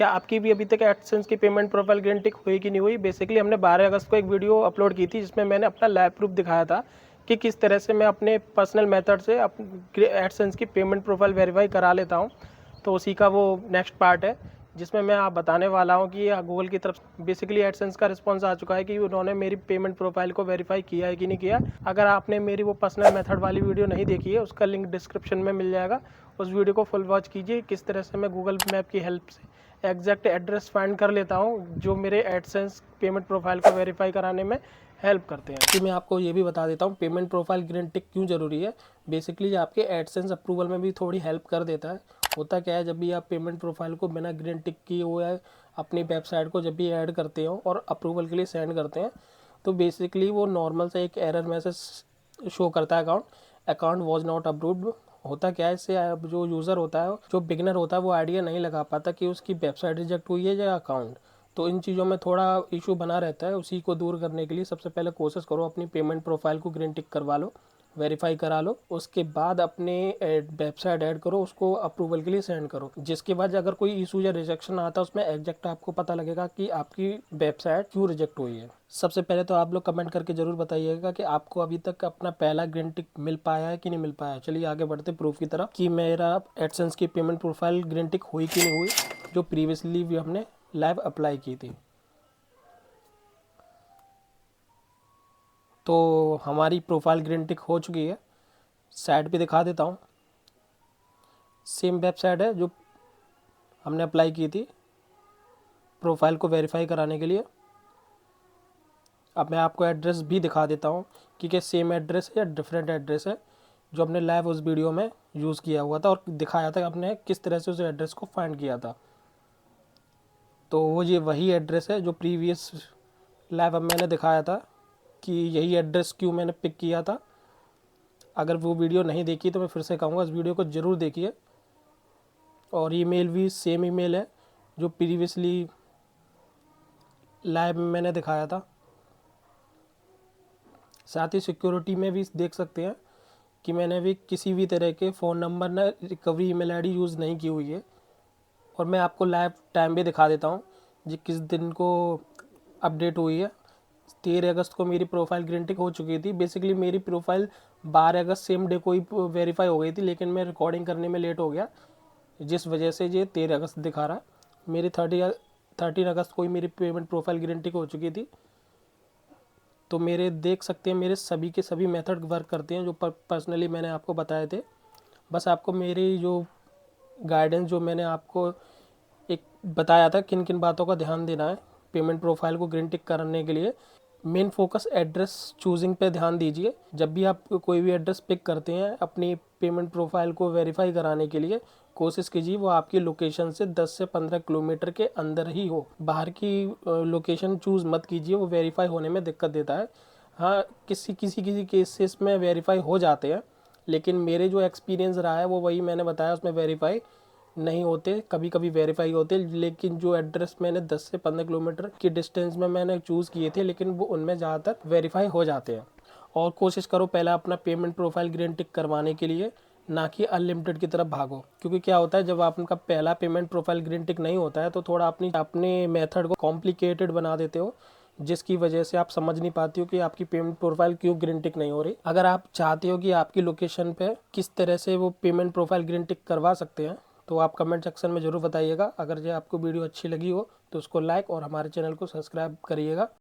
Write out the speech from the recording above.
क्या आपकी भी अभी तक एडसेंस की पेमेंट प्रोफाइल ग्रीन टिक हुई कि नहीं हुई। बेसिकली हमने 12 अगस्त को एक वीडियो अपलोड की थी जिसमें मैंने अपना लाइव प्रूफ दिखाया था कि किस तरह से मैं अपने पर्सनल मेथड से एडसेंस की पेमेंट प्रोफाइल वेरीफाई करा लेता हूँ। तो उसी का वो नेक्स्ट पार्ट है जिसमें मैं आप बताने वाला हूँ कि गूगल की तरफ बेसिकली एडसेंस का रिस्पांस आ चुका है कि उन्होंने मेरी पेमेंट प्रोफाइल को वेरीफाई किया है कि नहीं किया। अगर आपने मेरी वो पर्सनल मेथड वाली वीडियो नहीं देखी है उसका लिंक डिस्क्रिप्शन में मिल जाएगा, उस वीडियो को फुल वॉच कीजिए। किस तरह से मैं गूगल मैप की हेल्प से एग्जैक्ट एड्रेस फाइंड कर लेता हूँ जो मेरे एडसेंस पेमेंट प्रोफाइल को वेरीफाई कराने में हेल्प करते हैं। कि मैं आपको ये भी बता देता हूँ पेमेंट प्रोफाइल ग्रीन टिक क्यों ज़रूरी है। बेसिकली आपके एडसेंस अप्रूवल में भी थोड़ी हेल्प कर देता है। होता क्या है, जब भी आप पेमेंट प्रोफाइल को बिना ग्रीन टिक किए हुए है अपनी वेबसाइट को जब भी ऐड करते हो और अप्रूवल के लिए सेंड करते हैं तो बेसिकली वो नॉर्मल से एक एरर मैसेज शो करता है अकाउंट वॉज नॉट अप्रूव्ड। होता क्या है, इससे जो यूज़र होता है जो बिगनर होता है वो आइडिया नहीं लगा पाता कि उसकी वेबसाइट रिजेक्ट हुई है या अकाउंट। तो इन चीज़ों में थोड़ा इशू बना रहता है। उसी को दूर करने के लिए सबसे पहले कोशिश करो अपनी पेमेंट प्रोफाइल को ग्रीन टिक करवा लो, वेरीफाई करा लो। उसके बाद अपने वेबसाइट ऐड करो, उसको अप्रूवल के लिए सेंड करो। जिसके बाद अगर कोई इशू या रिजेक्शन आता है उसमें एग्जैक्ट आपको पता लगेगा कि आपकी वेबसाइट क्यों रिजेक्ट हुई है। सबसे पहले तो आप लोग कमेंट करके जरूर बताइएगा कि आपको अभी तक अपना पहला ग्रीन टिक मिल पाया है कि नहीं मिल पाया है। चलिए आगे बढ़ते प्रूफ की तरफ कि मेरा एडसेंस की पेमेंट प्रोफाइल ग्रीन टिक हुई कि नहीं हुई, जो प्रीवियसली भी हमने लाइव अप्लाई की थी। तो हमारी प्रोफाइल ग्रीन टिक हो चुकी है। साइट पे दिखा देता हूँ, सेम वेबसाइट है जो हमने अप्लाई की थी प्रोफाइल को वेरीफाई कराने के लिए। अब मैं आपको एड्रेस भी दिखा देता हूँ कि क्या सेम एड्रेस है या डिफरेंट एड्रेस है जो हमने लाइव उस वीडियो में यूज़ किया हुआ था और दिखाया था कि आपने किस तरह से उस एड्रेस को फाइंड किया था। तो वो ये वही एड्रेस है जो प्रीवियस लाइव अब मैंने दिखाया था कि यही एड्रेस क्यों मैंने पिक किया था। अगर वो वीडियो नहीं देखी तो मैं फिर से कहूँगा इस वीडियो को ज़रूर देखिए। और ईमेल भी सेम ईमेल है जो प्रीवियसली लाइव में मैंने दिखाया था। साथ ही सिक्योरिटी में भी देख सकते हैं कि मैंने भी किसी भी तरह के फ़ोन नंबर ना रिकवरी ईमेल आईडी यूज़ नहीं की हुई है। और मैं आपको लाइव टाइम भी दिखा देता हूँ जी किस दिन को अपडेट हुई है। 13 अगस्त को मेरी प्रोफाइल ग्रीन टिक हो चुकी थी। बेसिकली मेरी प्रोफाइल 12 अगस्त सेम डे को ही वेरीफाई हो गई थी, लेकिन मैं रिकॉर्डिंग करने में लेट हो गया जिस वजह से ये 13 अगस्त दिखा रहा है। मेरी 13 अगस्त को ही मेरी पेमेंट प्रोफाइल ग्रीन टिक हो चुकी थी। तो मेरे देख सकते हैं मेरे सभी के सभी मेथड वर्क करते हैं जो पर्सनली मैंने आपको बताए थे। बस आपको मेरी जो गाइडेंस जो मैंने आपको एक बताया था किन किन बातों का ध्यान देना है पेमेंट प्रोफाइल को ग्रीन टिक करने के लिए। मेन फोकस एड्रेस चूजिंग पे ध्यान दीजिए। जब भी आप कोई भी एड्रेस पिक करते हैं अपनी पेमेंट प्रोफाइल को वेरीफाई कराने के लिए कोशिश कीजिए वो आपकी लोकेशन से 10 से 15 किलोमीटर के अंदर ही हो। बाहर की लोकेशन चूज़ मत कीजिए, वो वेरीफाई होने में दिक्कत देता है। हाँ, किसी केसेस में वेरीफाई हो जाते हैं, लेकिन मेरे जो एक्सपीरियंस रहा है वो वही मैंने बताया, उसमें वेरीफाई नहीं होते, कभी कभी वेरीफाई होते। लेकिन जो एड्रेस मैंने 10 से 15 किलोमीटर की डिस्टेंस में मैंने चूज़ किए थे लेकिन वो उनमें ज़्यादातर वेरीफाई हो जाते हैं। और कोशिश करो पहले अपना पेमेंट प्रोफाइल ग्रीन टिक करवाने के लिए, ना कि अनलिमिटेड की तरफ भागो। क्योंकि क्या होता है जब आपका पहला पेमेंट प्रोफाइल ग्रीन टिक नहीं होता है तो थोड़ा अपने मेथड को कॉम्प्लिकेटेड बना देते हो, जिसकी वजह से आप समझ नहीं पाती हो कि आपकी पेमेंट प्रोफाइल क्यों ग्रीन टिक नहीं हो रही। अगर आप चाहते हो कि आपकी लोकेशन पे किस तरह से वो पेमेंट प्रोफाइल ग्रीन टिक करवा सकते हैं तो आप कमेंट सेक्शन में ज़रूर बताइएगा। अगर जो आपको वीडियो अच्छी लगी हो तो उसको लाइक और हमारे चैनल को सब्सक्राइब करिएगा।